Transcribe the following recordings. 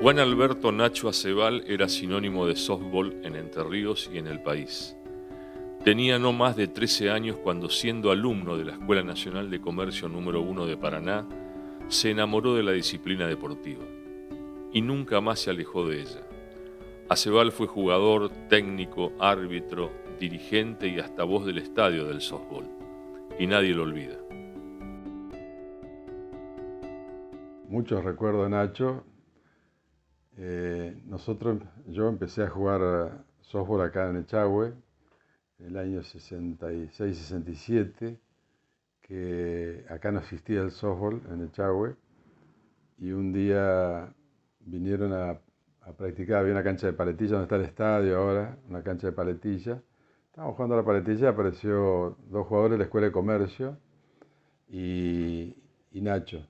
Juan Alberto Nacho Acebal era sinónimo de softball en Entre Ríos y en el país. Tenía no más de 13 años cuando, siendo alumno de la Escuela Nacional de Comercio número 1 de Paraná, se enamoró de la disciplina deportiva y nunca más se alejó de ella. Acebal fue jugador, técnico, árbitro, dirigente y hasta voz del estadio del softball, y nadie lo olvida. Muchos recuerdo de Nacho. Yo empecé a jugar softball acá en Echagüe en el año 66-67, que acá no existía el softball en Echagüe, y un día vinieron a practicar. Había una cancha de paletilla donde está el estadio ahora, una cancha de paletilla. Estábamos jugando a la paletilla, apareció dos jugadores de la Escuela de Comercio y Nacho.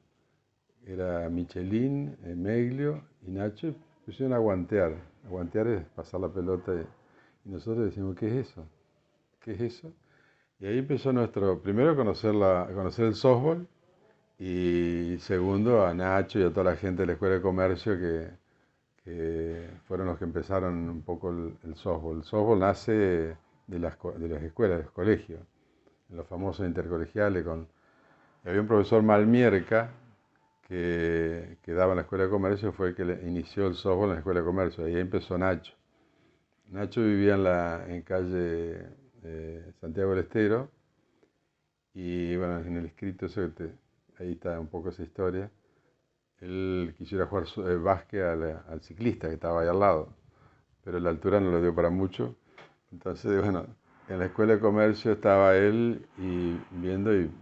Era Michelin, Meglio y Nacho, y pusieron a guantear. A guantear es pasar la pelota y nosotros decimos, ¿qué es eso? ¿Qué es eso? Y ahí empezó primero a conocer el softball, y segundo a Nacho y a toda la gente de la Escuela de Comercio que fueron los que empezaron un poco el softball. El softball nace de las escuelas, de los colegios, en los famosos intercolegiales. Había un profesor Malmierca que daba en la Escuela de Comercio, fue el que inició el softball en la Escuela de Comercio. Ahí empezó Nacho. Nacho vivía en calle Santiago del Estero, y bueno, en el escrito ahí está un poco esa historia. Él quisiera jugar básquet al ciclista que estaba ahí al lado, pero la altura no lo dio para mucho. Entonces, bueno, en la Escuela de Comercio estaba él y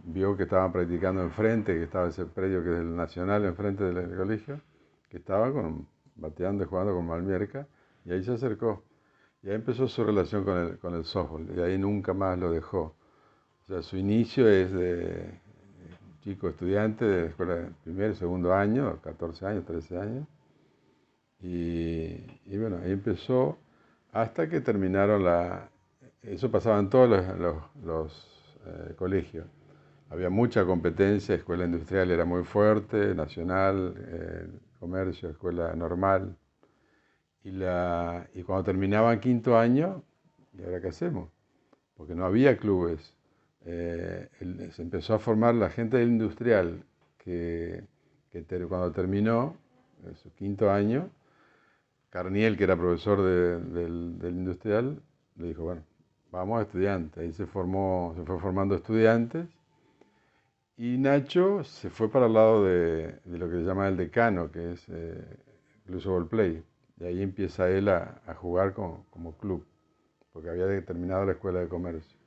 vio que estaban practicando enfrente, que estaba ese predio que es el Nacional enfrente del colegio, que estaba bateando y jugando con Malmierca, y ahí se acercó. Y ahí empezó su relación con el softball, y ahí nunca más lo dejó. O sea, su inicio es de chico estudiante de la escuela de primer y segundo año, 14 años, 13 años. Y bueno, ahí empezó hasta que terminaron Eso pasaba en todos los colegios. Había mucha competencia, escuela industrial era muy fuerte, nacional, comercio, escuela normal. Y cuando terminaban quinto año, ¿y ahora qué hacemos? Porque no había clubes. Se empezó a formar la gente del industrial, cuando terminó su quinto año, Carniel, que era profesor del industrial, le dijo, bueno, vamos a estudiantes. Ahí se fue formando estudiantes, y Nacho se fue para el lado de lo que se llama el decano, que es Club Softball Play. Y ahí empieza él a jugar como club, porque había terminado la escuela de comercio.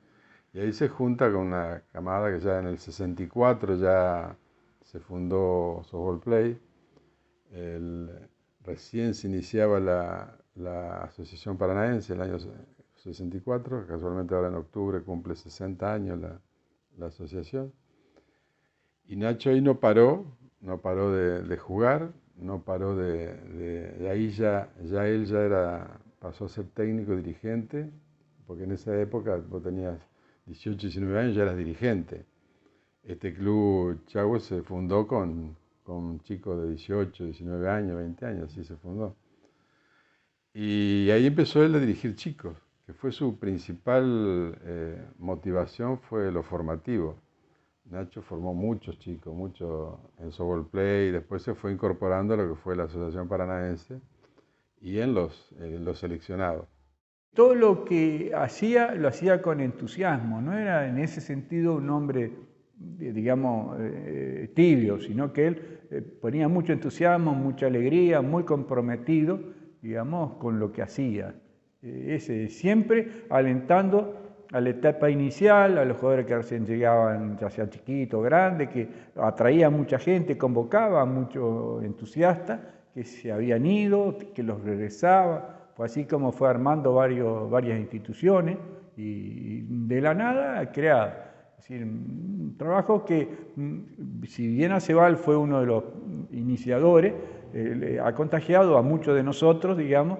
Y ahí se junta con una camada que ya en el 64 ya se fundó Softball Play. Recién se iniciaba la Asociación Paranaense en el año 64, casualmente ahora en octubre cumple 60 años la asociación. Y Nacho ahí no paró de jugar, no paró de ahí pasó a ser técnico, dirigente, porque en esa época vos tenías 18, 19 años, ya eras dirigente. Este club Chagüe se fundó con chicos de 18, 19 años, 20 años, así se fundó. Y ahí empezó él a dirigir chicos, que fue su principal motivación, fue lo formativo. Nacho formó muchos chicos, muchos en softball play, después se fue incorporando a lo que fue la Asociación Paranaense y en los seleccionados. Todo lo que hacía, lo hacía con entusiasmo, no era en ese sentido un hombre, digamos, tibio, sino que él ponía mucho entusiasmo, mucha alegría, muy comprometido, digamos, con lo que hacía. Siempre alentando a la etapa inicial, a los jugadores que recién llegaban, ya sea chiquitos o grandes, que atraía a mucha gente, convocaba a muchos entusiastas que se habían ido, que los regresaba. Fue así como fue armando varias instituciones y de la nada creado. Es decir, un trabajo que, si bien Acebal fue uno de los iniciadores, ha contagiado a muchos de nosotros, digamos,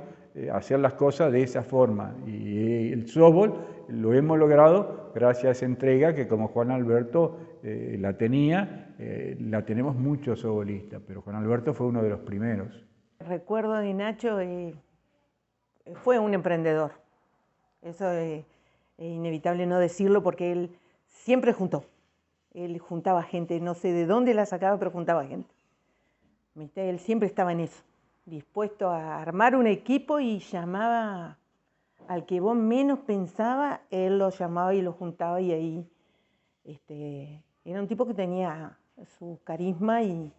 hacer las cosas de esa forma. Y el softball lo hemos logrado gracias a esa entrega que, como Juan Alberto la tenemos muchos softballistas, pero Juan Alberto fue uno de los primeros. Recuerdo de Nacho, fue un emprendedor. Eso es inevitable no decirlo porque él siempre juntó. Él juntaba gente, no sé de dónde la sacaba, pero juntaba gente. ¿Viste? Él siempre estaba en eso, dispuesto a armar un equipo y llamaba al que vos menos pensaba, él lo llamaba y lo juntaba y ahí era un tipo que tenía su carisma y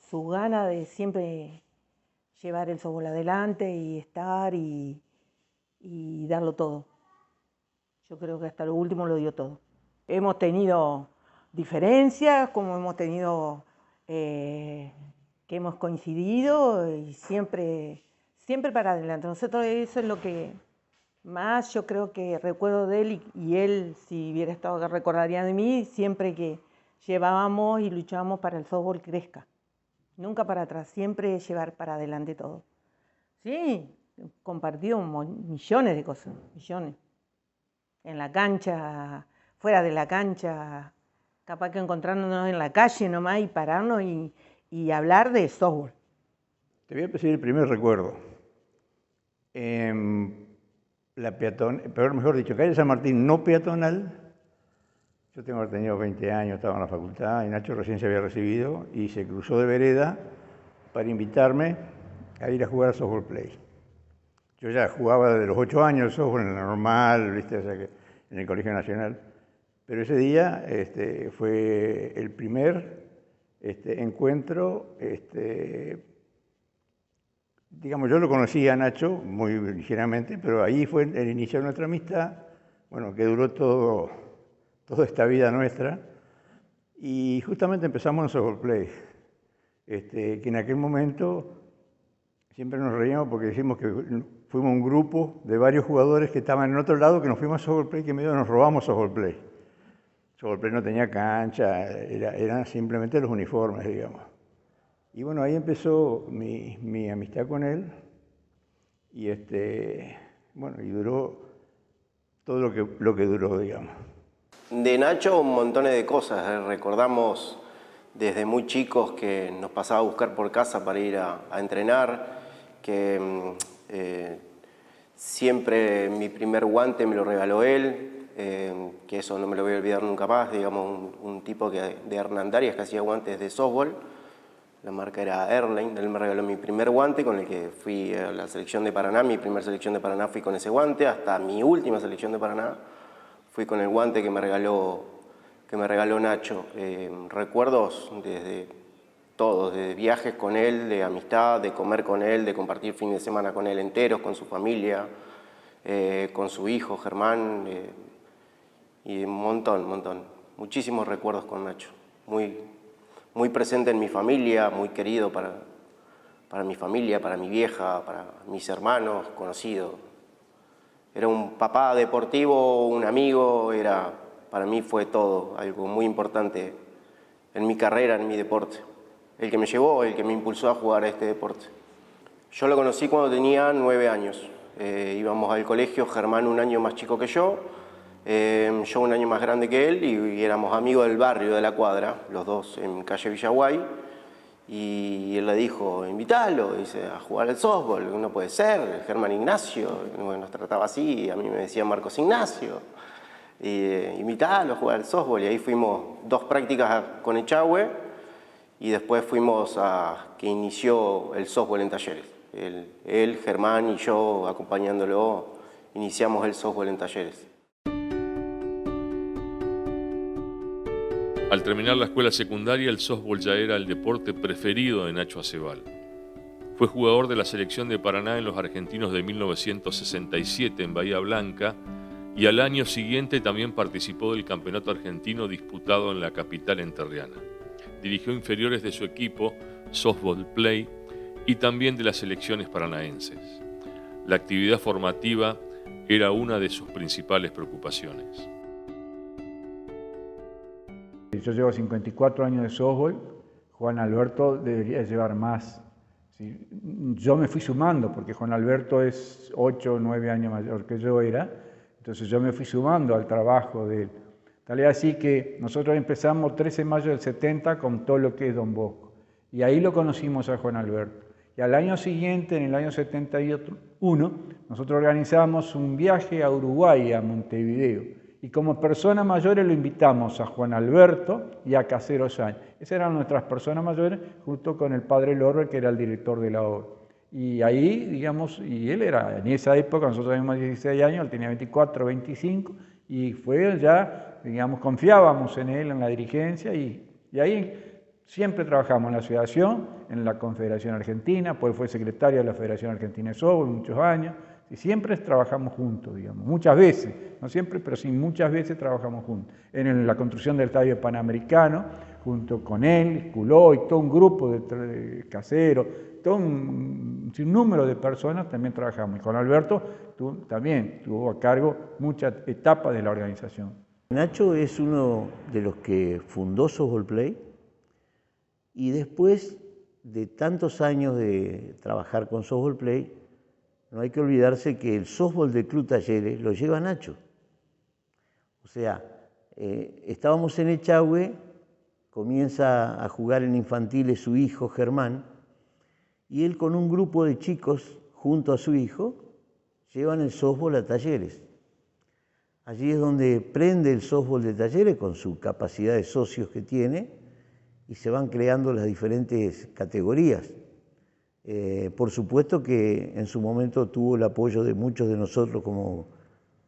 su gana de siempre llevar el softball adelante y estar y darlo todo. Yo creo que hasta lo último lo dio todo. Hemos tenido diferencias, como hemos tenido que hemos coincidido y siempre para adelante. Nosotros eso es lo que más yo creo que recuerdo de él y él, si hubiera estado acá, recordaría de mí, siempre que llevábamos y luchábamos para el softball crezca. Nunca para atrás, siempre llevar para adelante todo. Sí, compartido millones de cosas, millones. En la cancha, fuera de la cancha, capaz que encontrándonos en la calle nomás y pararnos y hablar de softball. Te voy a decir el primer recuerdo. Mejor dicho, calle San Martín no peatonal. Yo tengo tenido 20 años, estaba en la facultad y Nacho recién se había recibido y se cruzó de vereda para invitarme a ir a jugar a softball play. Yo ya jugaba desde los 8 años el softball en la normal, ¿viste? O sea que en el Colegio Nacional. Pero ese día fue el primer encuentro, digamos, yo lo conocí a Nacho muy ligeramente, pero ahí fue el inicio de nuestra amistad, bueno, que duró toda esta vida nuestra. Y justamente empezamos en softball play, que en aquel momento siempre nos reíamos porque decimos que fuimos un grupo de varios jugadores que estaban en otro lado, que nos fuimos a softball play, que medio nos robamos softball play. Softball play no tenía cancha, eran simplemente los uniformes, digamos. Y bueno, ahí empezó mi amistad con él y bueno, y duró todo lo que duró, digamos. De Nacho, montones de cosas. Recordamos desde muy chicos que nos pasaba a buscar por casa para ir a entrenar, que siempre mi primer guante me lo regaló él, que eso no me lo voy a olvidar nunca más, digamos, un tipo de Hernandarias que hacía guantes de softball. La marca era Erlein. Él me regaló mi primer guante con el que fui a la selección de Paraná. Mi primera selección de Paraná fui con ese guante. Hasta mi última selección de Paraná fui con el guante que me regaló Nacho. Recuerdos desde todos, de viajes con él, de amistad, de comer con él, de compartir fin de semana con él enteros, con su familia, con su hijo Germán, y un montón. Muchísimos recuerdos con Nacho. Muy presente en mi familia, muy querido para mi familia, para mi vieja, para mis hermanos, conocido. Era un papá deportivo, un amigo, para mí fue todo, algo muy importante en mi carrera, en mi deporte. El que me llevó, el que me impulsó a jugar a este deporte. Yo lo conocí cuando tenía 9 años. Íbamos al colegio, Germán un año más chico que yo un año más grande que él, y éramos amigos del barrio, de la cuadra, los dos en calle Villaguay, y él le dijo, invítalo, dice, a jugar al softball. No puede ser, Germán Ignacio, nos trataba así, y a mí me decía Marcos Ignacio, invítalo a jugar al softball. Y ahí fuimos 2 prácticas con Echagüe, y después fuimos que inició el softball en Talleres. Él, Germán y yo, acompañándolo, iniciamos el softball en Talleres. Al terminar la escuela secundaria, el softball ya era el deporte preferido de Nacho Acebal. Fue jugador de la selección de Paraná en los Argentinos de 1967 en Bahía Blanca y al año siguiente también participó del campeonato argentino disputado en la capital entrerriana. Dirigió inferiores de su equipo, Softball Play, y también de las selecciones paranaenses. La actividad formativa era una de sus principales preocupaciones. Yo llevo 54 años de softball, Juan Alberto debería llevar más. ¿Sí? Yo me fui sumando, porque Juan Alberto es 8 o 9 años mayor que yo era, entonces yo me fui sumando al trabajo de él. Tal es así que nosotros empezamos 13 de mayo del 70 con todo lo que es Don Bosco, y ahí lo conocimos a Juan Alberto. Y al año siguiente, en el año 71, nosotros organizamos un viaje a Uruguay, a Montevideo. Y como personas mayores lo invitamos a Juan Alberto y a Casero Sáenz. Esas eran nuestras personas mayores, junto con el padre Lorber, que era el director de la obra. Y ahí, digamos, y él era, en esa época, nosotros teníamos 16 años, él tenía 24, 25, y fue ya, digamos, confiábamos en él, en la dirigencia, y ahí siempre trabajamos en la asociación, en la Confederación Argentina, pues fue secretario de la Federación Argentina de Softball muchos años, y siempre trabajamos juntos, digamos, muchas veces, no siempre, pero sí muchas veces trabajamos juntos. En la construcción del Estadio Panamericano, junto con él, Culó y todo un grupo de caseros, todo un sinnúmero de personas también trabajamos. Y con Alberto también tuvo a cargo muchas etapas de la organización. Nacho es uno de los que fundó Softball Play y después de tantos años de trabajar con Softball Play, no hay que olvidarse que el softball del Club Talleres lo lleva Nacho. O sea, estábamos en Echagüe, comienza a jugar en infantiles su hijo Germán, y él con un grupo de chicos, junto a su hijo, llevan el softball a Talleres. Allí es donde prende el softball de Talleres con su capacidad de socios que tiene y se van creando las diferentes categorías. Por supuesto que en su momento tuvo el apoyo de muchos de nosotros como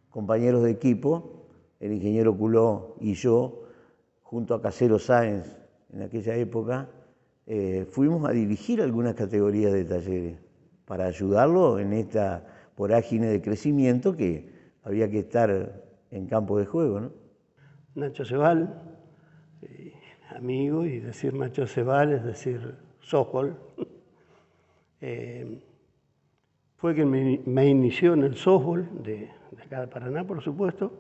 compañeros de equipo, el ingeniero Culó y yo, junto a Casero Sáenz en aquella época, fuimos a dirigir algunas categorías de Talleres para ayudarlo en esta vorágine de crecimiento que había que estar en campo de juego, ¿no? Nacho Ceval, amigo, y decir Nacho Ceval es decir softball. Fue quien me inició en el softball de acá de Paraná, por supuesto,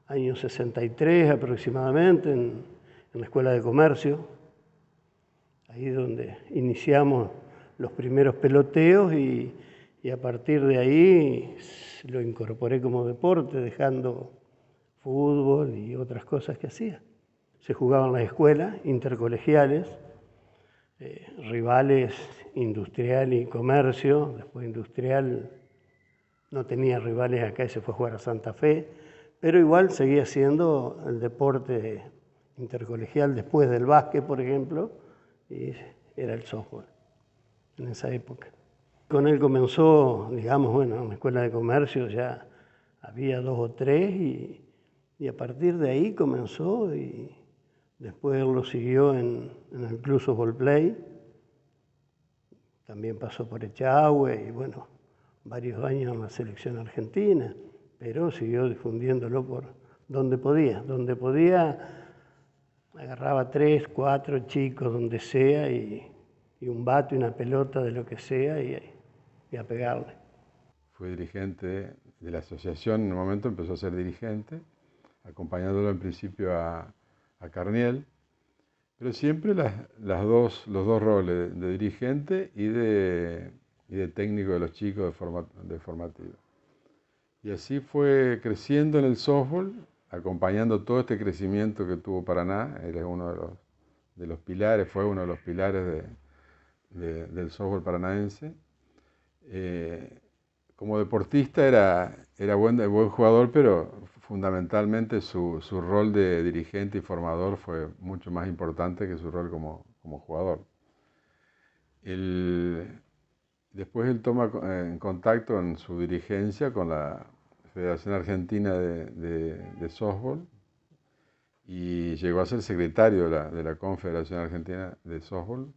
año 63 aproximadamente, en la Escuela de Comercio, ahí donde iniciamos los primeros peloteos y a partir de ahí lo incorporé como deporte, dejando fútbol y otras cosas que hacía. Se jugaban las escuelas intercolegiales, rivales Industrial y Comercio. Después Industrial no tenía rivales acá y se fue a jugar a Santa Fe, pero igual seguía siendo el deporte intercolegial después del básquet, por ejemplo, y era el softball en esa época. Con él comenzó, digamos, bueno, en la Escuela de Comercio ya había 2 o 3 y a partir de ahí comenzó y después él lo siguió en el Club Softball Play. También pasó por Echagüe y bueno, varios años en la selección argentina, pero siguió difundiéndolo por donde podía. Donde podía agarraba 3, 4 chicos, donde sea, y un bate, una pelota, de lo que sea, y a pegarle. Fue dirigente de la asociación, en un momento empezó a ser dirigente, acompañándolo en principio a Carniel, pero siempre los dos roles, de dirigente y de técnico de los chicos de formativo. Y así fue creciendo en el softball, acompañando todo este crecimiento que tuvo Paraná. Él es uno de los pilares, fue uno de los pilares del softball paranaense. Como deportista era buen jugador, pero fundamentalmente su rol de dirigente y formador fue mucho más importante que su rol como jugador. Después él toma en contacto en su dirigencia con la Federación Argentina de Softball y llegó a ser secretario de la Confederación Argentina de Softball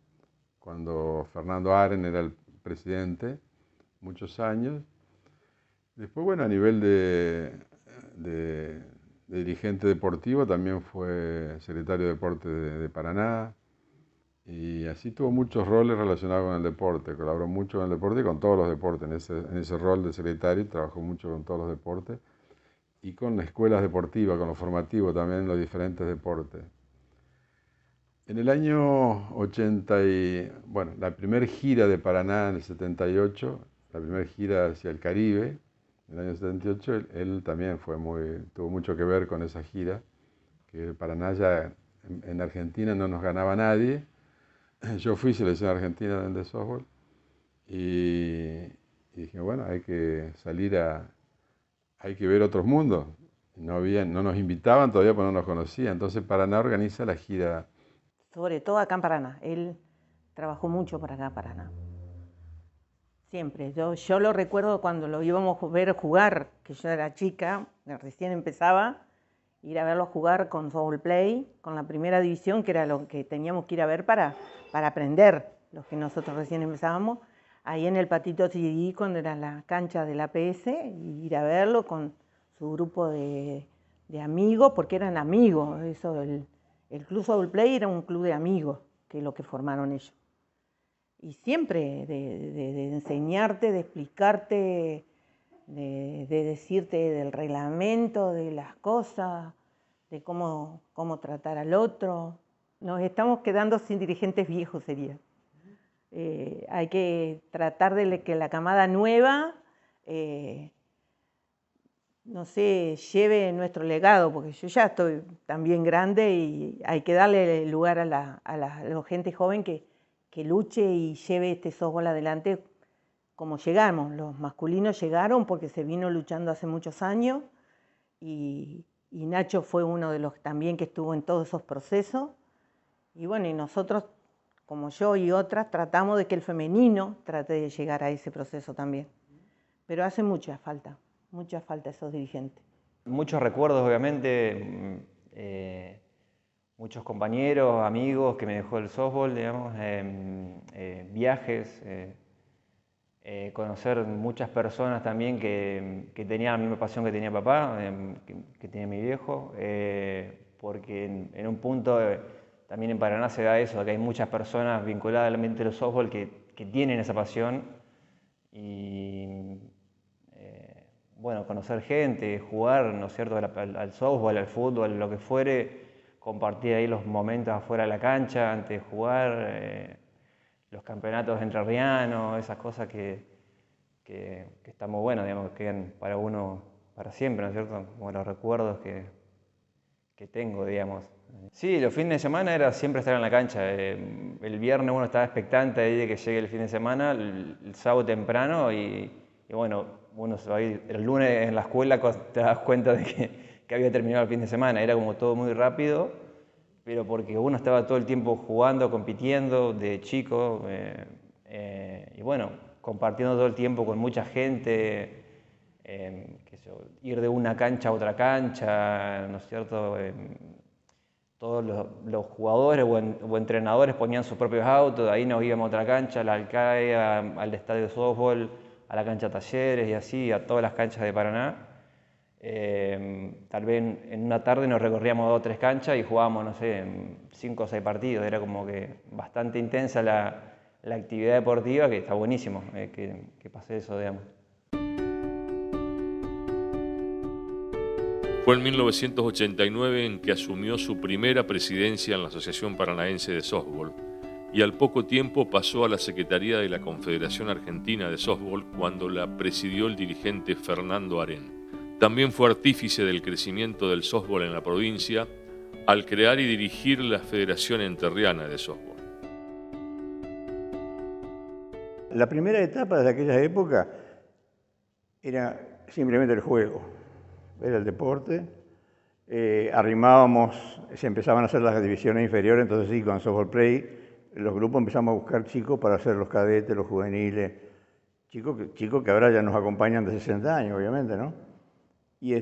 cuando Fernando Aren era el presidente, muchos años. Después, bueno, a nivel de dirigente deportivo también fue secretario de Deporte de Paraná y así tuvo muchos roles relacionados con el deporte, colaboró mucho con el deporte y con todos los deportes. En ese rol de secretario trabajó mucho con todos los deportes y con las escuelas deportivas, con los formativos también en los diferentes deportes. En el año 80, bueno, la primera gira de Paraná en el 78, la primera gira hacia el Caribe, en el año 78, él también tuvo mucho que ver con esa gira, que Paraná ya en Argentina no nos ganaba nadie. Yo fui selección argentina de softball y dije, bueno, hay que salir hay que ver otros mundos. No nos invitaban todavía porque no nos conocían. Entonces Paraná organiza la gira. Sobre todo acá en Paraná. Él trabajó mucho para acá en Paraná. Siempre. Yo lo recuerdo cuando lo íbamos a ver jugar, que yo era chica, recién empezaba, ir a verlo jugar con Softball Play, con la primera división, que era lo que teníamos que ir a ver para aprender, los que nosotros recién empezábamos, ahí en el Patito CD, cuando era la cancha del APS, y ir a verlo con su grupo de amigos, porque eran amigos. El Club Softball Play era un club de amigos, que es lo que formaron ellos. Y siempre de enseñarte, de explicarte, de decirte del reglamento, de las cosas, de cómo tratar al otro. Nos estamos quedando sin dirigentes viejos, sería. Hay que tratar de que la camada nueva, no sé, lleve nuestro legado, porque yo ya estoy también grande y hay que darle lugar a la gente joven que luche y lleve este softball adelante como llegamos. Los masculinos llegaron porque se vino luchando hace muchos años y Nacho fue uno de los también que estuvo en todos esos procesos. Y bueno, y nosotros, como yo y otras, tratamos de que el femenino trate de llegar a ese proceso también. Pero hace mucha falta esos dirigentes. Muchos recuerdos, obviamente, muchos compañeros, amigos que me dejó el softball, digamos, viajes, conocer muchas personas también que tenían la misma pasión que tenía papá, que tenía mi viejo, porque en un punto también en Paraná se da eso, que hay muchas personas vinculadas al ambiente del softball que tienen esa pasión y bueno, conocer gente, jugar, ¿no es cierto?, al softball, al fútbol, lo que fuere, compartir ahí los momentos afuera de la cancha antes de jugar, los campeonatos entrerrianos, esas cosas que están muy buenas, digamos, que quedan para uno para siempre, ¿no es cierto?, como los recuerdos que tengo, digamos. Sí, los fines de semana era siempre estar en la cancha. El viernes uno estaba expectante ahí de que llegue el fin de semana, el sábado temprano y bueno, uno se va a ir el lunes en la escuela, te das cuenta de que había terminado el fin de semana. Era como todo muy rápido, pero porque uno estaba todo el tiempo jugando, compitiendo de chico y bueno, compartiendo todo el tiempo con mucha gente, ir de una cancha a otra cancha, ¿no es cierto? Todos los jugadores o entrenadores ponían sus propios autos, ahí nos íbamos a otra cancha, a la Alcae, al estadio de softball, a la cancha Talleres y así, a todas las canchas de Paraná. Tal vez en una tarde nos recorríamos 2 o 3 canchas y jugábamos, no sé, 5 o 6 partidos. Era como que bastante intensa la actividad deportiva, que está buenísimo que pase eso, digamos. Fue en 1989 en que asumió su primera presidencia en la Asociación Paranaense de Softball y al poco tiempo pasó a la Secretaría de la Confederación Argentina de Softball cuando la presidió el dirigente Fernando Arén. También fue artífice del crecimiento del softball en la provincia al crear y dirigir la Federación Entrerriana de Softball. La primera etapa de aquella época era simplemente el juego, era el deporte. Arrimábamos, se empezaban a hacer las divisiones inferiores, entonces sí, con Softball Play, los grupos empezamos a buscar chicos para hacer los cadetes, los juveniles, chicos que ahora ya nos acompañan de 60 años, obviamente, ¿no? Y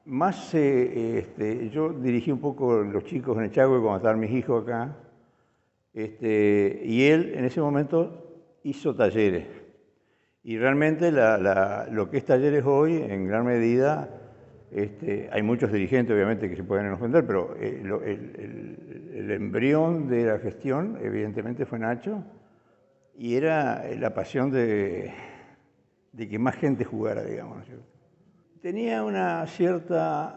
más, yo dirigí un poco los chicos en Echagüe cuando estaban mis hijos acá, y él en ese momento hizo talleres. Y realmente lo que es talleres hoy, en gran medida, hay muchos dirigentes obviamente que se pueden ofender, pero el embrión de la gestión evidentemente fue Nacho, y era la pasión de que más gente jugara, digamos, ¿no es cierto? Tenía una cierta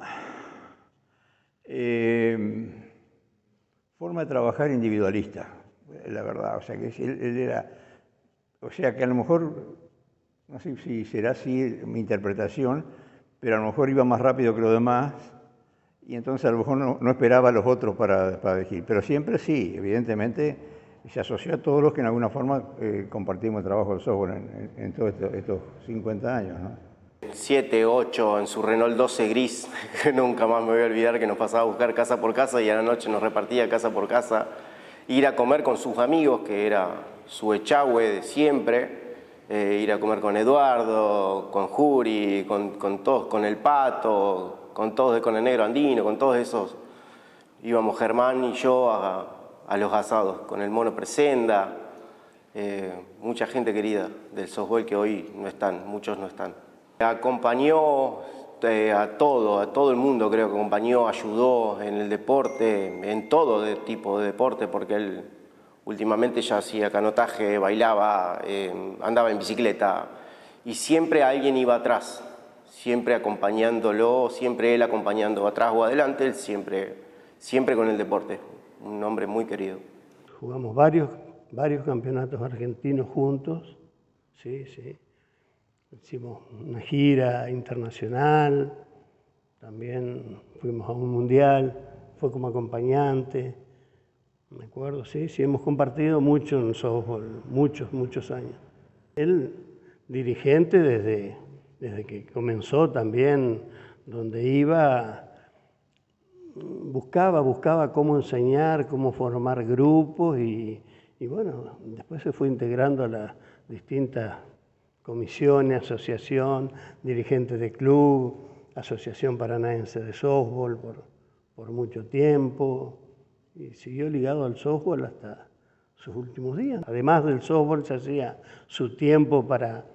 forma de trabajar individualista, la verdad, o sea que él era, o sea que a lo mejor, no sé si será así mi interpretación, pero a lo mejor iba más rápido que los demás y entonces a lo mejor no esperaba a los otros para elegir, pero siempre sí, evidentemente y se asoció a todos los que en alguna forma compartimos el trabajo del software en todos estos 50 años, ¿no? 7, 8 en su Renault 12 gris, que nunca más me voy a olvidar, que nos pasaba a buscar casa por casa y a la noche nos repartía casa por casa. Ir a comer con sus amigos, que era su echagüe de siempre. Ir a comer con Eduardo, con Juri, con todos, con el Pato, con todos, con el Negro Andino, con todos esos. Íbamos Germán y yo a los asados, con el Mono Presenda. Mucha gente querida del softball que hoy no están, muchos no están. Acompañó a todo el mundo, creo que acompañó, ayudó en el deporte, en todo tipo de deporte, porque él últimamente ya hacía canotaje, bailaba, andaba en bicicleta y siempre alguien iba atrás, siempre acompañándolo, siempre él acompañando atrás o adelante, él siempre con el deporte, un hombre muy querido. Jugamos varios campeonatos argentinos juntos, sí. Hicimos una gira internacional, también fuimos a un mundial, fue como acompañante. Me acuerdo, sí, hemos compartido mucho en softball, muchos años. Él, dirigente desde que comenzó también, donde iba, buscaba cómo enseñar, cómo formar grupos y bueno, después se fue integrando a las distintas comisiones, asociación, dirigente de club, Asociación Paranaense de Softball por mucho tiempo. Y siguió ligado al softball hasta sus últimos días. Además del softball, se hacía su tiempo para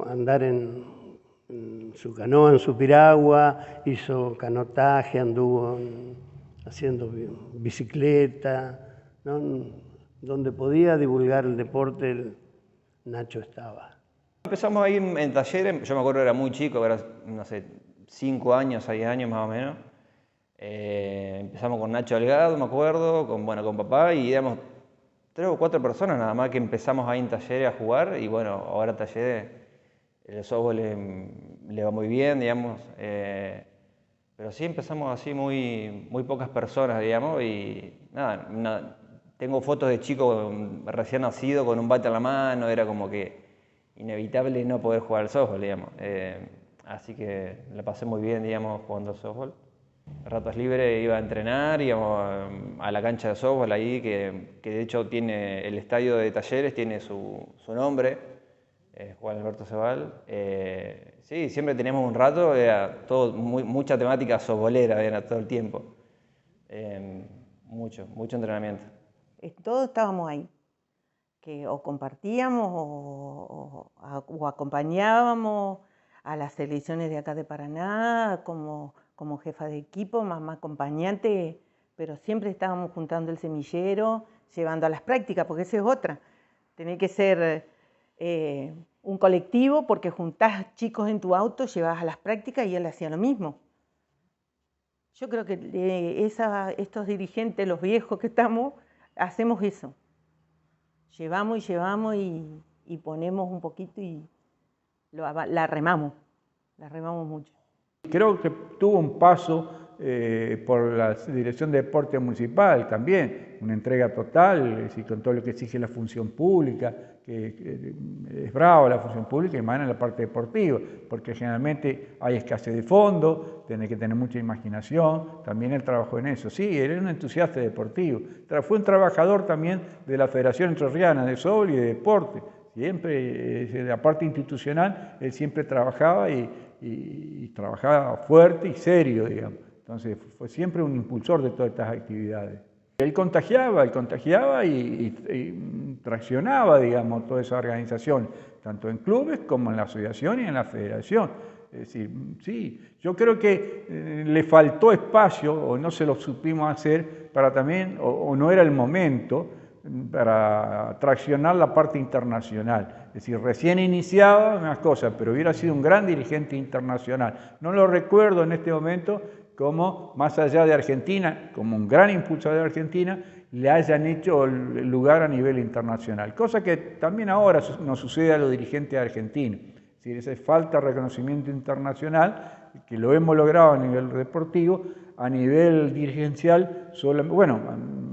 andar en su canoa, en su piragua, hizo canotaje, anduvo haciendo bicicleta, ¿no? Donde podía divulgar el deporte, Nacho estaba. Empezamos ahí en talleres, yo me acuerdo era muy chico, era, no sé, 5 años, 6 años más o menos. Empezamos con Nacho Delgado, me acuerdo, con papá, y éramos 3 o 4 personas nada más que empezamos ahí en talleres a jugar, y bueno, ahora talleres, el softball le va muy bien, digamos, pero sí empezamos así muy pocas personas, digamos, y nada, tengo fotos de chico recién nacido con un bate en la mano, era como que inevitable no poder jugar al softball, digamos, así que la pasé muy bien, digamos, jugando al softball. Ratos libres iba a entrenar, íbamos a la cancha de softball ahí, que de hecho tiene el estadio de Talleres, tiene su nombre, Juan Alberto Cebal. Sí, siempre teníamos un rato, era todo, mucha temática softballera, era todo el tiempo. Mucho entrenamiento. Todos estábamos ahí, que o compartíamos o acompañábamos a las selecciones de acá de Paraná, como jefa de equipo, más acompañante, pero siempre estábamos juntando el semillero, llevando a las prácticas, porque esa es otra. Tenés que ser un colectivo, porque juntás chicos en tu auto, llevabas a las prácticas y él hacía lo mismo. Yo creo que estos dirigentes, los viejos que estamos, hacemos eso. Llevamos y ponemos un poquito y la remamos mucho. Creo que tuvo un paso por la Dirección de Deporte Municipal también, una entrega total, con todo lo que exige la función pública, que es bravo la función pública y más en la parte deportiva, porque generalmente hay escasez de fondos, tenés que tener mucha imaginación, también él trabajó en eso. Sí, él era un entusiasta deportivo, fue un trabajador también de la Federación Entrerriana de Softball y de Deporte. Siempre, de la parte institucional, él siempre trabajaba y trabajaba fuerte y serio, digamos. Entonces fue siempre un impulsor de todas estas actividades. Él contagiaba y traccionaba, digamos, toda esa organización, tanto en clubes como en la asociación y en la federación. Es decir, sí, yo creo que le faltó espacio o no se lo supimos hacer para también, o no era el momento, para traccionar la parte internacional. Es decir, recién iniciaba unas cosas, pero hubiera sido un gran dirigente internacional. No lo recuerdo en este momento como, más allá de Argentina, como un gran impulsor de Argentina, le hayan hecho el lugar a nivel internacional. Cosa que también ahora nos sucede a los dirigentes argentinos. Es decir, esa falta de reconocimiento internacional, que lo hemos logrado a nivel deportivo, a nivel dirigencial, bueno,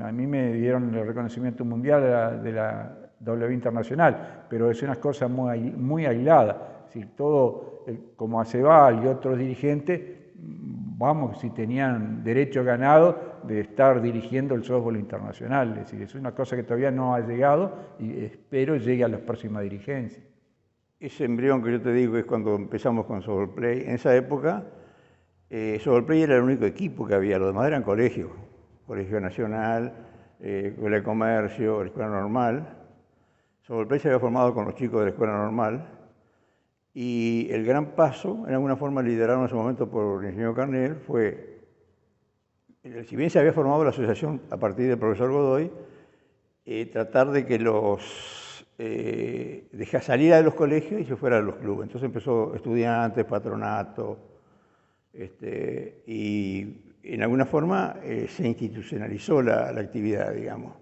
a mí me dieron el reconocimiento mundial de la W Internacional, pero es una cosa muy aislada. Es decir, todo, como Acebal y otros dirigentes, vamos, si tenían derecho ganado de estar dirigiendo el softball internacional. Es decir, es una cosa que todavía no ha llegado y espero llegue a las próximas dirigencias. Ese embrión que yo te digo es cuando empezamos con Softball Play. En esa época, Softball Play era el único equipo que había, los demás eran colegios. Colegio Nacional, Escuela de Comercio, Escuela Normal. Softball Play se había formado con los chicos de la Escuela Normal. Y el gran paso, en alguna forma liderado en ese momento por el ingeniero Carnel, fue, si bien se había formado la asociación a partir del profesor Godoy, tratar de que dejar salir de los colegios y se fuera a los clubes. Entonces empezó estudiantes, patronato, y en alguna forma se institucionalizó la actividad, digamos.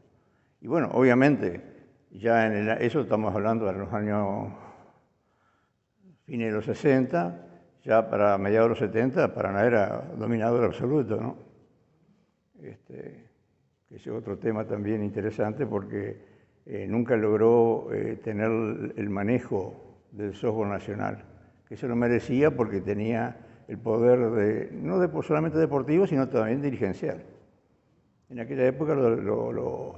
Y bueno, obviamente, ya eso estamos hablando de los años fines de los 60, ya para mediados de los 70, Paraná era dominador absoluto, ¿no? Ese es otro tema también interesante porque nunca logró tener el manejo del softball nacional, que se lo merecía porque tenía el poder no solamente deportivo, sino también dirigencial. En aquella época lo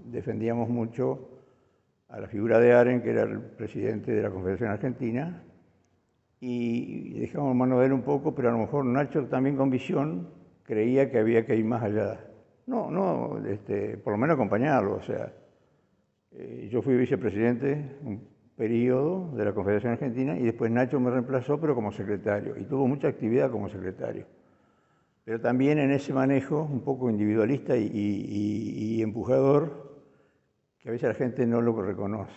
defendíamos mucho a la figura de Aren, que era el presidente de la Confederación Argentina, y dejamos mano de él un poco, pero a lo mejor Nacho también con visión creía que había que ir más allá. Por lo menos acompañarlo, o sea. Yo fui vicepresidente un periodo de la Confederación Argentina y después Nacho me reemplazó, pero como secretario, y tuvo mucha actividad como secretario. Pero también en ese manejo un poco individualista y empujador, que a veces la gente no lo reconoce.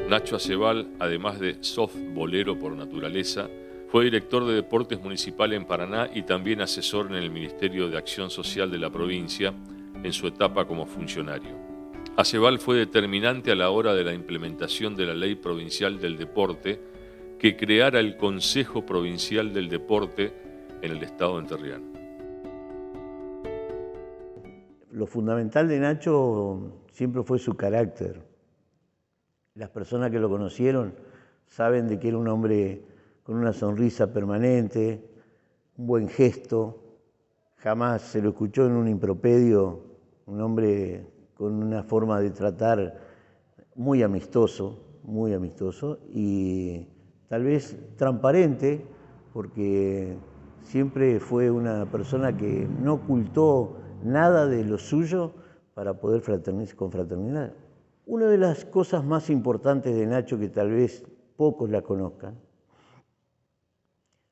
Nacho Acebal, además de softbolero por naturaleza, fue director de Deportes Municipal en Paraná y también asesor en el Ministerio de Acción Social de la provincia en su etapa como funcionario. Acebal fue determinante a la hora de la implementación de la Ley Provincial del Deporte que creara el Consejo Provincial del Deporte en el estado entrerriano. Lo fundamental de Nacho siempre fue su carácter. Las personas que lo conocieron saben de que era un hombre con una sonrisa permanente, un buen gesto. Jamás se lo escuchó en un impropedio, un hombre con una forma de tratar muy amistoso y tal vez transparente, porque siempre fue una persona que no ocultó nada de lo suyo para poder confraternizar. Una de las cosas más importantes de Nacho, que tal vez pocos la conozcan,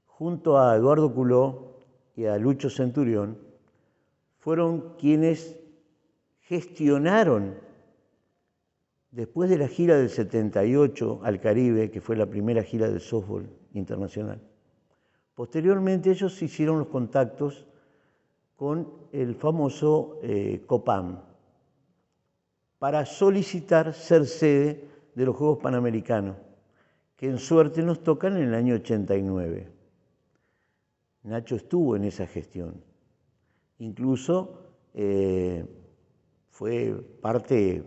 junto a Eduardo Culó y a Lucho Centurión, fueron quienes gestionaron, después de la gira del 78 al Caribe, que fue la primera gira de softball internacional, posteriormente ellos hicieron los contactos con el famoso COPAM para solicitar ser sede de los Juegos Panamericanos, que en suerte nos tocan en el año 89. Nacho estuvo en esa gestión. Incluso fue parte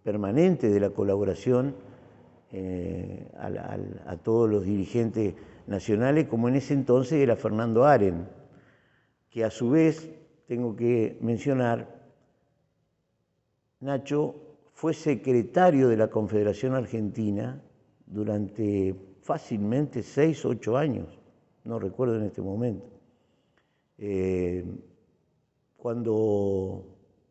permanente de la colaboración a todos los dirigentes nacionales, como en ese entonces era Fernando Aren, que a su vez, tengo que mencionar, Nacho fue secretario de la Confederación Argentina durante fácilmente 6 o 8 años. No recuerdo en este momento. Cuando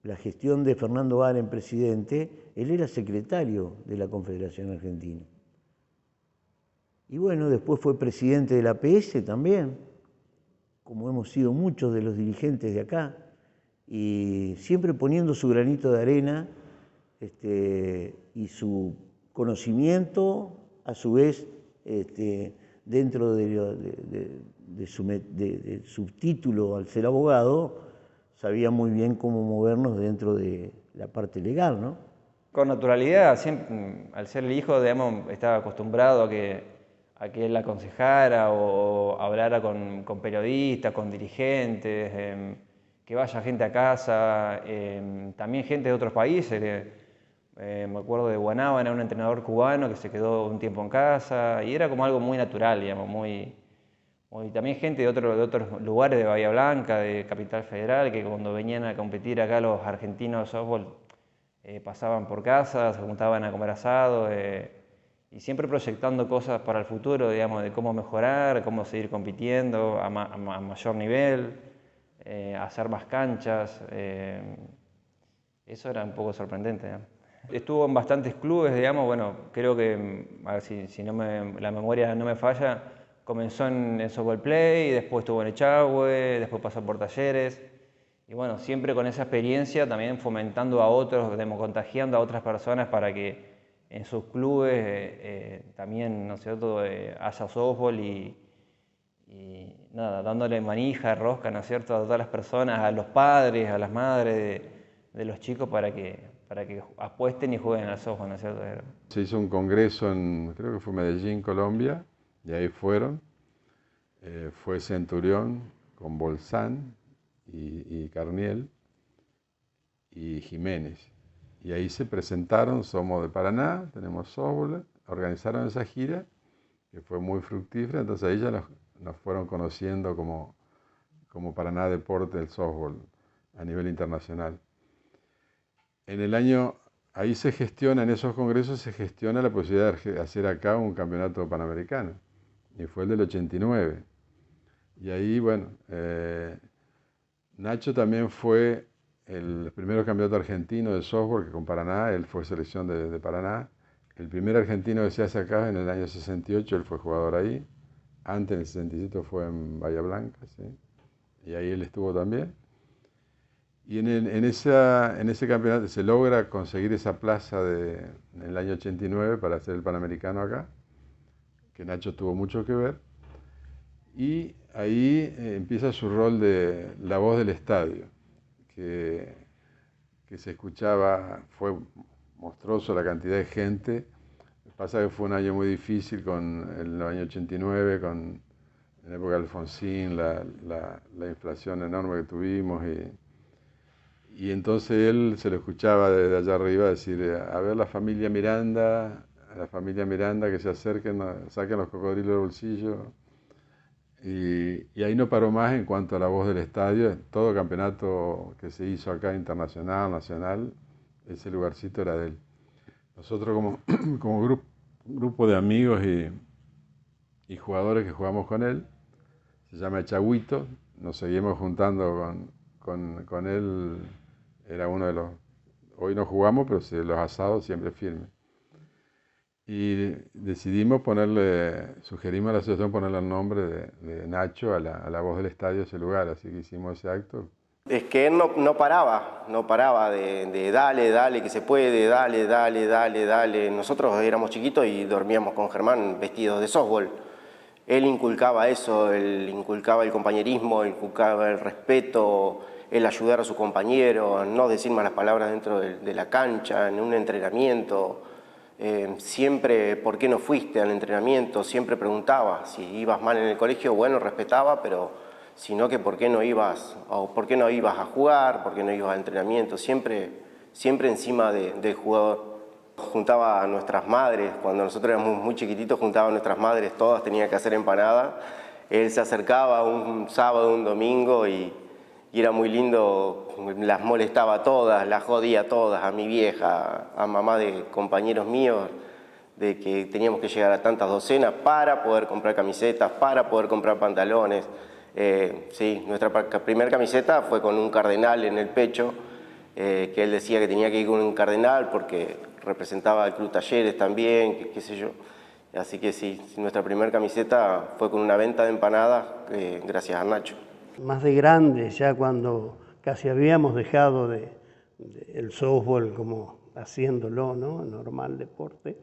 la gestión de Fernando Aren presidente, él era secretario de la Confederación Argentina. Y bueno, después fue presidente de la APS también, como hemos sido muchos de los dirigentes de acá, y siempre poniendo su granito de arena y su conocimiento, a su vez, dentro de su título al ser abogado, sabía muy bien cómo movernos dentro de la parte legal, ¿no? Con naturalidad, siempre, al ser el hijo, digamos, estaba acostumbrado a que él aconsejara o hablara con periodistas, con dirigentes, que vaya gente a casa, también gente de otros países. Me acuerdo de Guanábana, un entrenador cubano que se quedó un tiempo en casa, y era como algo muy natural, digamos, también gente de otros lugares, de Bahía Blanca, de Capital Federal, que cuando venían a competir acá los argentinos de softball pasaban por casa, se juntaban a comer asado, y siempre proyectando cosas para el futuro, digamos, de cómo mejorar, cómo seguir compitiendo a mayor nivel, hacer más canchas. Eso era un poco sorprendente, ¿no? Estuvo en bastantes clubes, digamos, bueno, creo que, a ver si la memoria no me falla, comenzó en Softball Play, después estuvo en Echagüe, después pasó por Talleres, y bueno, siempre con esa experiencia también fomentando a otros, contagiando a otras personas para que en sus clubes también, ¿no es cierto?, haya softball y nada, dándole manija, rosca, ¿no es cierto?, a todas las personas, a los padres, a las madres de los chicos para que apuesten y jueguen al softball, ¿no es cierto? Se hizo un congreso creo que fue Medellín, Colombia, y ahí fueron. Fue Centurión con Bolzán y Carniel y Jiménez. Y ahí se presentaron, somos de Paraná, tenemos softball, organizaron esa gira, que fue muy fructífera, entonces ahí ya nos fueron conociendo como Paraná Deporte del softball a nivel internacional. En el año, ahí se gestiona, en esos congresos se gestiona la posibilidad de hacer acá un campeonato panamericano, y fue el del 89. Y ahí, bueno, Nacho también fue el primer campeonato argentino de softball, que con Paraná, él fue selección de Paraná. El primer argentino que se hace acá en el año 68, él fue jugador ahí. Antes, en el 67, fue en Bahía Blanca, ¿sí? Y ahí él estuvo también. Y en ese campeonato se logra conseguir esa plaza en el año 89 para hacer el Panamericano acá, que Nacho tuvo mucho que ver. Y ahí empieza su rol de la voz del estadio, que se escuchaba, fue monstruoso la cantidad de gente. Pasa que fue un año muy difícil con el año 89, en la época de Alfonsín, la inflación enorme que tuvimos. Y entonces él se lo escuchaba desde allá arriba decir, a ver la familia Miranda que se acerquen, saquen los cocodrilos del bolsillo. Y ahí no paró más en cuanto a la voz del estadio. Todo campeonato que se hizo acá, internacional, nacional, ese lugarcito era de él. Nosotros como grupo de amigos y jugadores que jugamos con él, se llama Echagüito, nos seguimos juntando con él. Era uno de los, hoy no jugamos, pero los asados siempre firmes. Y decidimos sugerimos a la asociación ponerle el nombre de Nacho a la voz del estadio, ese lugar, así que hicimos ese acto. Es que él no paraba de dale, que se puede, dale. Nosotros éramos chiquitos y dormíamos con Germán vestidos de softball. Él inculcaba eso, él inculcaba el compañerismo, inculcaba el respeto, el ayudar a su compañero, no decir malas palabras dentro de la cancha, en un entrenamiento. Siempre, ¿por qué no fuiste al entrenamiento? Siempre preguntaba. Si ibas mal en el colegio, bueno, respetaba, pero sino que por qué no ibas a jugar, por qué no ibas al entrenamiento, siempre encima del jugador. Juntaba a nuestras madres, cuando nosotros éramos muy chiquititos, juntaba a nuestras madres, todas tenían que hacer empanada. Él se acercaba un sábado, un domingo y era muy lindo, las molestaba a todas, las jodía a todas, a mi vieja, a mamá de compañeros míos, de que teníamos que llegar a tantas docenas para poder comprar camisetas, para poder comprar pantalones. Sí, nuestra primera camiseta fue con un cardenal en el pecho, que él decía que tenía que ir con un cardenal porque representaba al Club Talleres también, qué sé yo. Así que sí, nuestra primera camiseta fue con una venta de empanadas, gracias a Nacho. Más de grande, ya cuando casi habíamos dejado el softball como haciéndolo, ¿no? Normal deporte,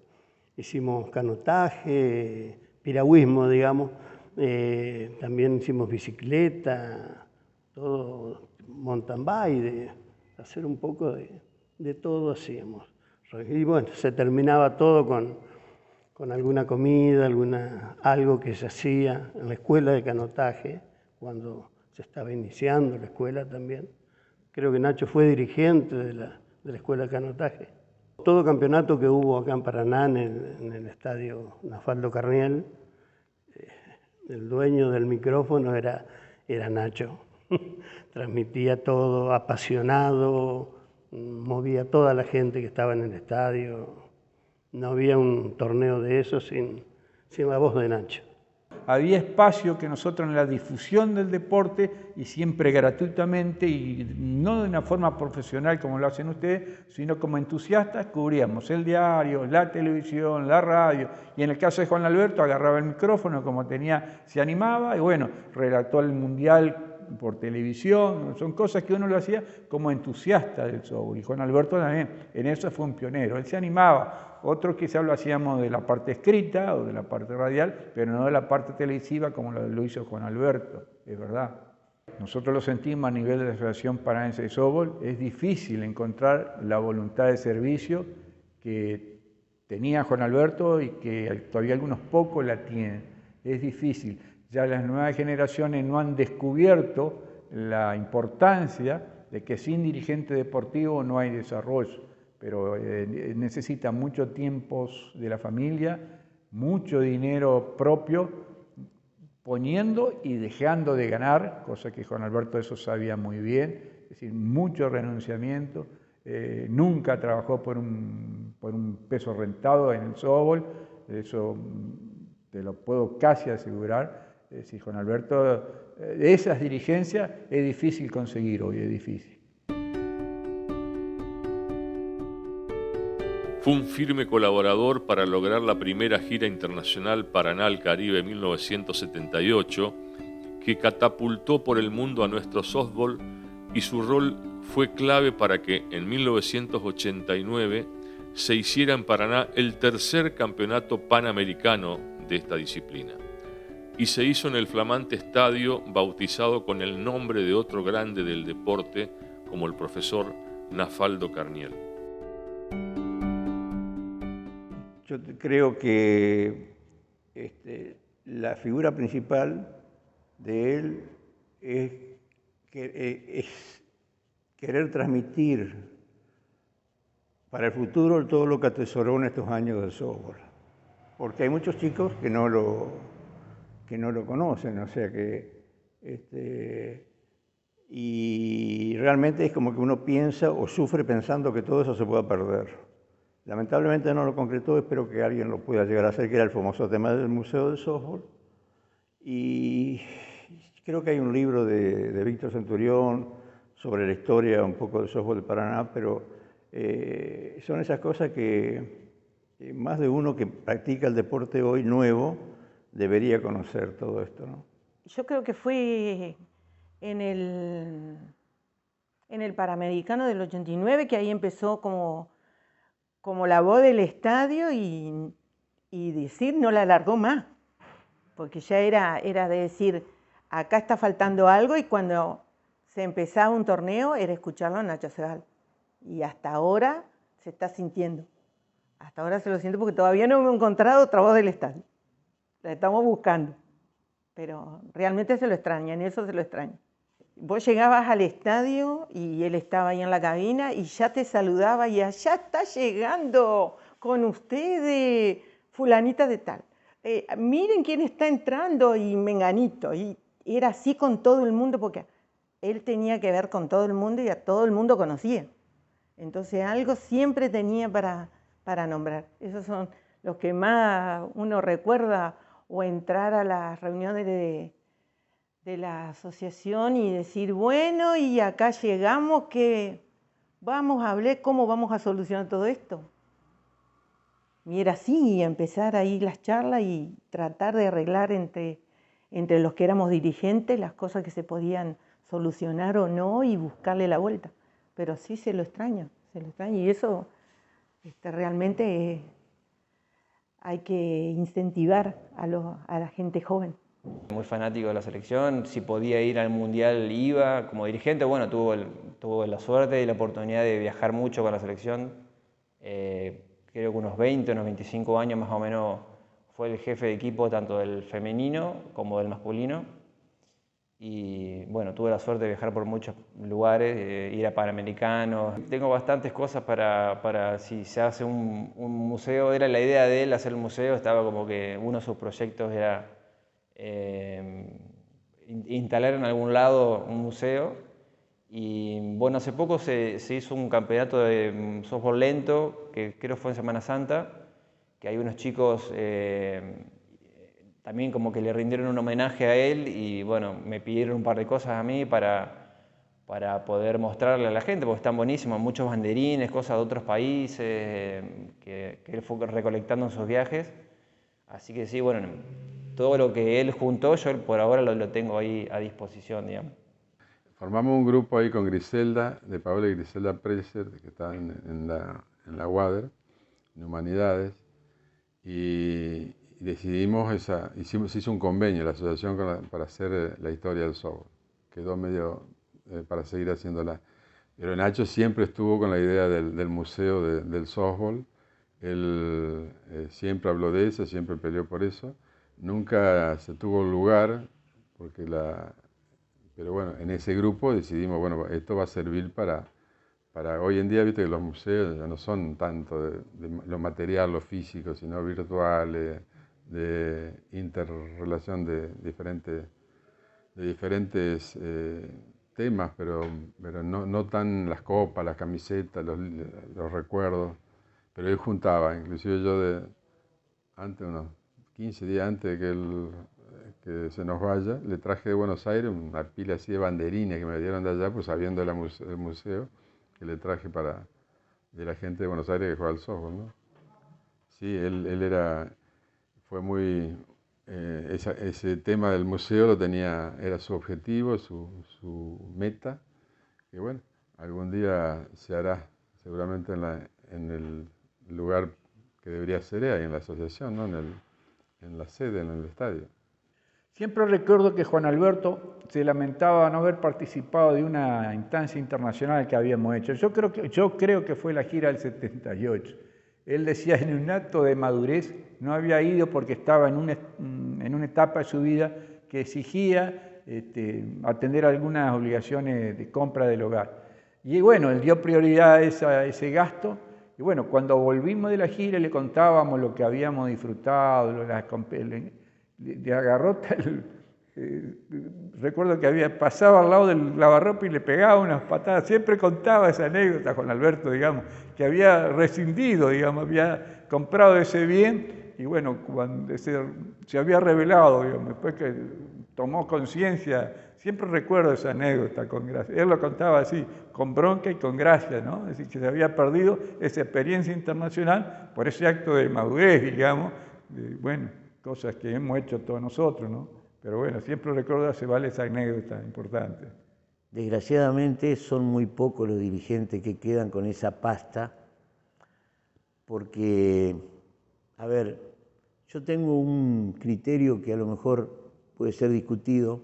hicimos canotaje, piragüismo, digamos. También hicimos bicicleta, todo, mountain bike, hacer un poco de todo hacíamos. Y bueno, se terminaba todo con con alguna comida, algo que se hacía en la escuela de canotaje, cuando se estaba iniciando la escuela también. Creo que Nacho fue dirigente de la escuela de canotaje. Todo campeonato que hubo acá en Paraná, en el estadio Nafaldo Carniel, el dueño del micrófono era Nacho. Transmitía todo, apasionado, movía a toda la gente que estaba en el estadio. No había un torneo de eso sin la voz de Nacho. Había espacio que nosotros en la difusión del deporte, y siempre gratuitamente, y no de una forma profesional como lo hacen ustedes, sino como entusiastas, cubríamos el diario, la televisión, la radio, y en el caso de Juan Alberto agarraba el micrófono como se animaba, y bueno, relató el Mundial por televisión. Son cosas que uno lo hacía como entusiasta del softball, y Juan Alberto también en eso fue un pionero, él se animaba. Otros quizás lo hacíamos de la parte escrita o de la parte radial, pero no de la parte televisiva como lo hizo Juan Alberto, es verdad. Nosotros lo sentimos a nivel de la Asociación Paranaense de Softball, es difícil encontrar la voluntad de servicio que tenía Juan Alberto y que todavía algunos pocos la tienen. Es difícil. Ya las nuevas generaciones no han descubierto la importancia de que sin dirigente deportivo no hay desarrollo, pero necesita mucho tiempo de la familia, mucho dinero propio, poniendo y dejando de ganar, cosa que Juan Alberto eso sabía muy bien, es decir, mucho renunciamiento, nunca trabajó por un peso rentado en el softball, eso te lo puedo casi asegurar. Es decir, Juan Alberto, de esas dirigencias es difícil conseguir hoy, es difícil. Fue un firme colaborador para lograr la primera gira internacional Paraná-Caribe 1978, que catapultó por el mundo a nuestro softball, y su rol fue clave para que en 1989 se hiciera en Paraná el tercer campeonato panamericano de esta disciplina. Y se hizo en el flamante estadio bautizado con el nombre de otro grande del deporte, como el profesor Nafaldo Carniel. Yo creo que la figura principal de él es querer transmitir para el futuro todo lo que atesoró en estos años del softball. Porque hay muchos chicos que no lo conocen, o sea que y realmente es como que uno piensa o sufre pensando que todo eso se pueda perder. Lamentablemente no lo concretó, espero que alguien lo pueda llegar a hacer, que era el famoso tema del Museo del Softball. Y creo que hay un libro de Víctor Centurión sobre la historia un poco del softball de Paraná, pero son esas cosas que más de uno que practica el deporte hoy nuevo debería conocer todo esto, ¿no? Yo creo que fue en el Panamericano del 89 que ahí empezó como la voz del estadio y decir, no la alargó más, porque ya era de decir, acá está faltando algo, y cuando se empezaba un torneo era escucharlo a Nacho Ceval. Y hasta ahora se está sintiendo. Hasta ahora se lo siento porque todavía no hemos encontrado otra voz del estadio. La estamos buscando. Pero realmente se lo extraña, en eso se lo extraña. Vos llegabas al estadio y él estaba ahí en la cabina y ya te saludaba y allá está llegando con ustedes fulanita de tal. Miren quién está entrando y menganito. Y era así con todo el mundo porque él tenía que ver con todo el mundo y a todo el mundo conocía. Entonces algo siempre tenía para nombrar. Esos son los que más uno recuerda, o entrar a las reuniones de la asociación y decir, bueno, y acá llegamos, que vamos a hablar cómo vamos a solucionar todo esto. Y era así, y empezar ahí las charlas y tratar de arreglar entre los que éramos dirigentes las cosas que se podían solucionar o no y buscarle la vuelta. Pero sí se lo extraña, y eso realmente hay que incentivar a la gente joven. Muy fanático de la selección, si podía ir al Mundial iba, como dirigente, bueno, tuvo la suerte y la oportunidad de viajar mucho con la selección, creo que unos 20, unos 25 años más o menos fue el jefe de equipo tanto del femenino como del masculino. Y bueno, tuve la suerte de viajar por muchos lugares, ir a Panamericanos. Tengo bastantes cosas para si se hace un museo. Era la idea de él hacer el museo, estaba como que uno de sus proyectos era instalar en algún lado un museo. Y bueno, hace poco se hizo un campeonato de softball lento, que creo fue en Semana Santa, que hay unos chicos también como que le rindieron un homenaje a él y bueno, me pidieron un par de cosas a mí para poder mostrarle a la gente, porque están buenísimos, muchos banderines, cosas de otros países que él fue recolectando en sus viajes. Así que sí, bueno, todo lo que él juntó, yo por ahora lo tengo ahí a disposición, digamos. Formamos un grupo ahí con Griselda, de Paola y Griselda Preser, que está en la UADER, en Humanidades, y decidimos, se hizo un convenio, la asociación para hacer la historia del softball. Quedó medio para seguir haciéndola. Pero Nacho siempre estuvo con la idea del museo del softball. Él siempre habló de eso, siempre peleó por eso. Nunca se tuvo lugar, pero bueno, en ese grupo decidimos, bueno, esto va a servir para hoy en día, viste que los museos ya no son tanto de lo material, lo físico, sino virtuales, de interrelación de diferentes temas, pero no tan las copas, las camisetas, los recuerdos. Pero él juntaba, inclusive yo antes, unos 15 días antes de que se nos vaya, le traje de Buenos Aires una pila así de banderines que me dieron de allá, pues sabiendo el museo, que le traje de la gente de Buenos Aires que juega al softball, ¿no? Sí, fue muy, ese tema del museo era su objetivo, su meta, que bueno, algún día se hará seguramente en el lugar que debería ser ahí, en la asociación, ¿no? En la sede, en el estadio. Siempre recuerdo que Juan Alberto se lamentaba no haber participado de una instancia internacional que habíamos hecho. Yo creo que fue la gira del 78. Él decía en un acto de madurez, no había ido porque estaba en una etapa de su vida que exigía atender algunas obligaciones de compra del hogar. Y bueno, él dio prioridad a ese gasto. Y bueno, cuando volvimos de la gira le contábamos lo que habíamos disfrutado, le agarró recuerdo que pasaba al lado del lavarropa y le pegaba unas patadas. Siempre contaba esa anécdota con Alberto, digamos, que había rescindido, digamos, había comprado ese bien y bueno, cuando se había revelado, digamos, después que tomó conciencia, siempre recuerdo esa anécdota con gracia. Él lo contaba así, con bronca y con gracia, ¿no? Es decir, que se había perdido esa experiencia internacional por ese acto de madurez, digamos, bueno, cosas que hemos hecho todos nosotros, ¿no? Pero bueno, siempre recuerdo, se vale esa anécdota importante. Desgraciadamente son muy pocos los dirigentes que quedan con esa pasta, porque, a ver, yo tengo un criterio que a lo mejor puede ser discutido,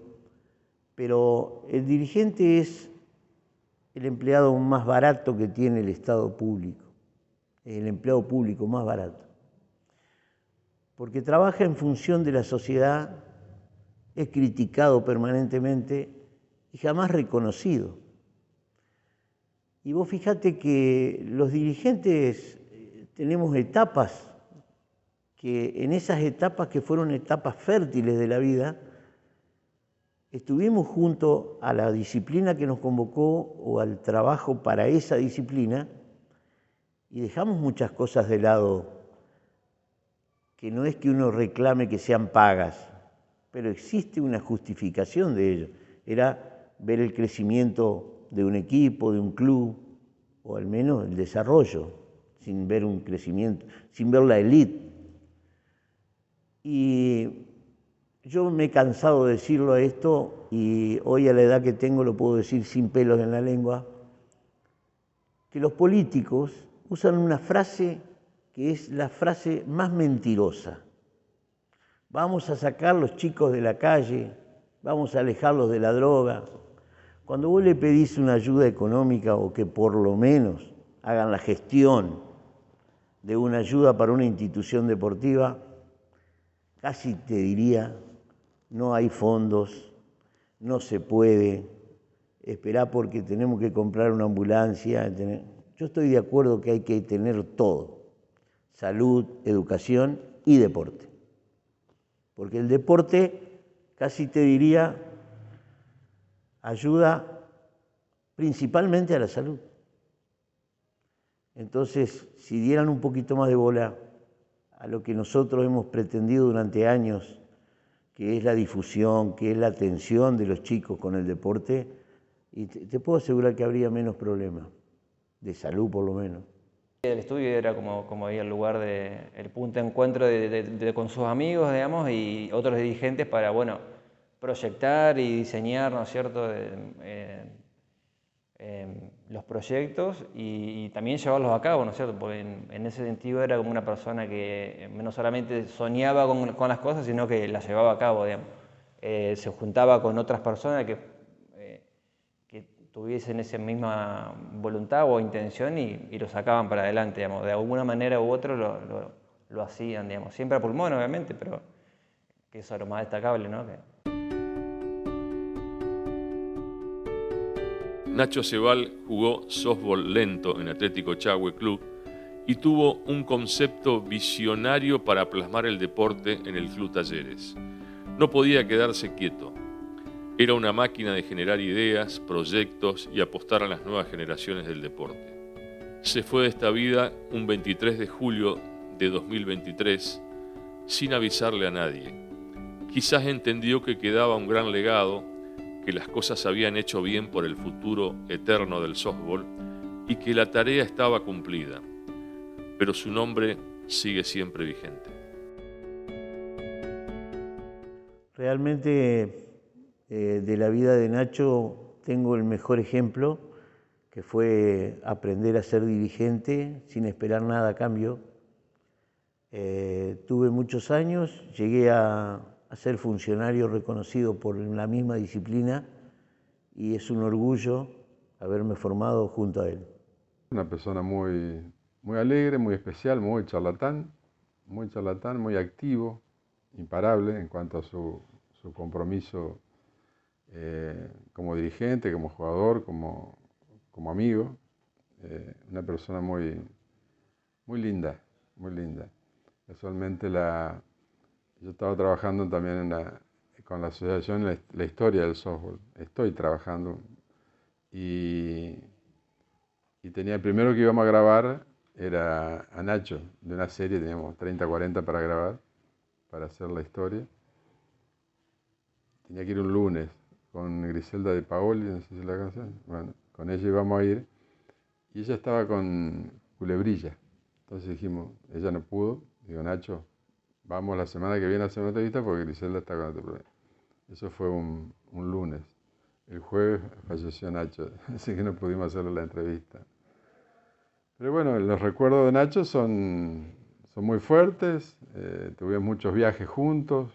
pero el dirigente es el empleado más barato que tiene el Estado público, el empleado público más barato, porque trabaja en función de la sociedad, es criticado permanentemente y jamás reconocido. Y vos fíjate que los dirigentes tenemos etapas, que en esas etapas que fueron etapas fértiles de la vida, estuvimos junto a la disciplina que nos convocó o al trabajo para esa disciplina y dejamos muchas cosas de lado, que no es que uno reclame que sean pagas, pero existe una justificación de ello. Era ver el crecimiento de un equipo, de un club, o al menos el desarrollo, sin ver un crecimiento, sin ver la élite. Y yo me he cansado de decirlo a esto, y hoy a la edad que tengo lo puedo decir sin pelos en la lengua, que los políticos usan una frase que es la frase más mentirosa. Vamos a sacar a los chicos de la calle, vamos a alejarlos de la droga. Cuando vos le pedís una ayuda económica o que por lo menos hagan la gestión de una ayuda para una institución deportiva, casi te diría, no hay fondos, no se puede, esperá porque tenemos que comprar una ambulancia. Yo estoy de acuerdo que hay que tener todo, salud, educación y deporte. Porque el deporte, casi te diría, ayuda principalmente a la salud. Entonces, si dieran un poquito más de bola a lo que nosotros hemos pretendido durante años, que es la difusión, que es la atención de los chicos con el deporte, y te puedo asegurar que habría menos problemas, de salud por lo menos. El estudio era como ahí el lugar, el punto de encuentro con sus amigos, digamos, y otros dirigentes para, bueno, proyectar y diseñar, ¿no es cierto?, los proyectos y también llevarlos a cabo, ¿no es cierto?, porque en ese sentido era como una persona que no solamente soñaba con las cosas, sino que las llevaba a cabo, digamos. Se juntaba con otras personas que tuviesen esa misma voluntad o intención y lo sacaban para adelante, digamos. De alguna manera u otra lo hacían, digamos. Siempre a pulmón, obviamente, pero que eso es lo más destacable, ¿no? Nacho Ceval jugó softball lento en Atlético Chagüe Club y tuvo un concepto visionario para plasmar el deporte en el Club Talleres. No podía quedarse quieto. Era una máquina de generar ideas, proyectos y apostar a las nuevas generaciones del deporte. Se fue de esta vida un 23 de julio de 2023 sin avisarle a nadie. Quizás entendió que quedaba un gran legado, que las cosas se habían hecho bien por el futuro eterno del softball y que la tarea estaba cumplida. Pero su nombre sigue siempre vigente. Realmente de la vida de Nacho tengo el mejor ejemplo, que fue aprender a ser dirigente sin esperar nada a cambio. Tuve muchos años, llegué a ser funcionario reconocido por la misma disciplina y es un orgullo haberme formado junto a él. Una persona muy alegre, muy especial, muy charlatán, muy activo, imparable en cuanto a su compromiso como dirigente, como jugador, como amigo. Una persona muy linda, muy linda. Casualmente yo estaba trabajando también con la asociación la historia del softball. Estoy trabajando y tenía el primero que íbamos a grabar era a Nacho, de una serie, teníamos 30, 40 para grabar, para hacer la historia. Tenía que ir un lunes con Griselda de Paoli, no sé si la conocen. Bueno, con ella íbamos a ir y ella estaba con Culebrilla. Entonces dijimos, ella no pudo, digo, Nacho, vamos la semana que viene a hacer una entrevista porque Griselda está con otro problema. Eso fue un lunes. El jueves falleció Nacho, así que no pudimos hacerle la entrevista. Pero bueno, los recuerdos de Nacho son muy fuertes, tuvimos muchos viajes juntos.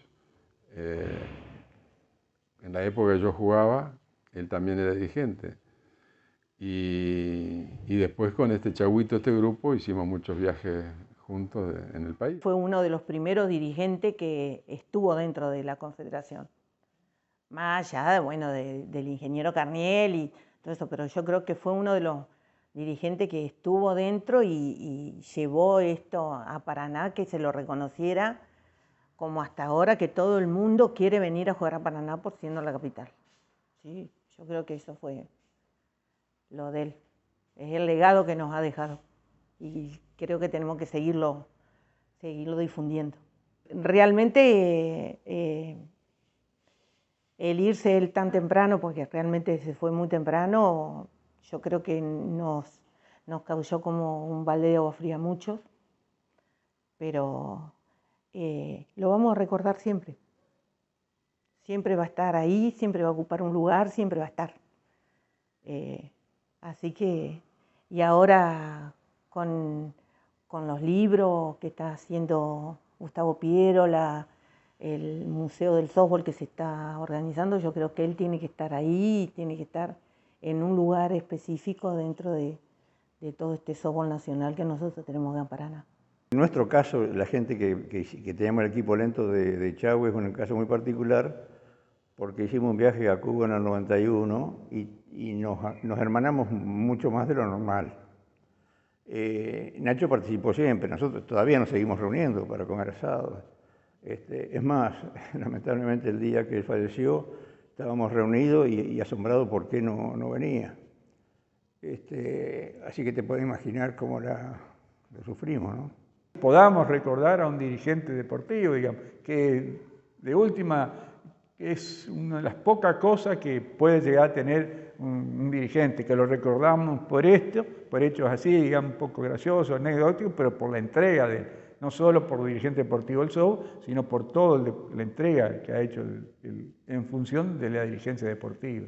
En la época que yo jugaba, él también era dirigente. Y después con este Chagüito, este grupo, hicimos muchos viajes juntos en el país. Fue uno de los primeros dirigentes que estuvo dentro de la Confederación. Más allá, bueno, del ingeniero Carniel y todo eso, pero yo creo que fue uno de los dirigentes que estuvo dentro y llevó esto a Paraná, que se lo reconociera, como hasta ahora que todo el mundo quiere venir a jugar a Paraná por siendo la capital. Sí, yo creo que eso fue lo de él. Es el legado que nos ha dejado y creo que tenemos que seguirlo difundiendo. Realmente el irse él tan temprano, porque realmente se fue muy temprano, yo creo que nos causó como un balde de agua fría a muchos, pero lo vamos a recordar siempre. Siempre va a estar ahí, siempre va a ocupar un lugar, siempre va a estar. Así que, y ahora con los libros que está haciendo Gustavo Piero, el Museo del Softball que se está organizando, yo creo que él tiene que estar ahí, tiene que estar en un lugar específico dentro de todo este softball nacional que nosotros tenemos acá en Paraná. En nuestro caso, la gente que teníamos el equipo lento de Chagüe es un caso muy particular, porque hicimos un viaje a Cuba en el 91 y nos hermanamos mucho más de lo normal. Nacho participó siempre, nosotros todavía nos seguimos reuniendo para comer asado. Es más, lamentablemente el día que él falleció estábamos reunidos y asombrados por qué no venía. Así que te puedes imaginar cómo lo sufrimos, ¿no? Podamos recordar a un dirigente deportivo, digamos, que de última es una de las pocas cosas que puede llegar a tener un dirigente, que lo recordamos por hechos así, digamos, un poco graciosos, anecdóticos, pero por la entrega de él, no solo por dirigente deportivo del SOU, sino por toda la entrega que ha hecho en función de la dirigencia deportiva.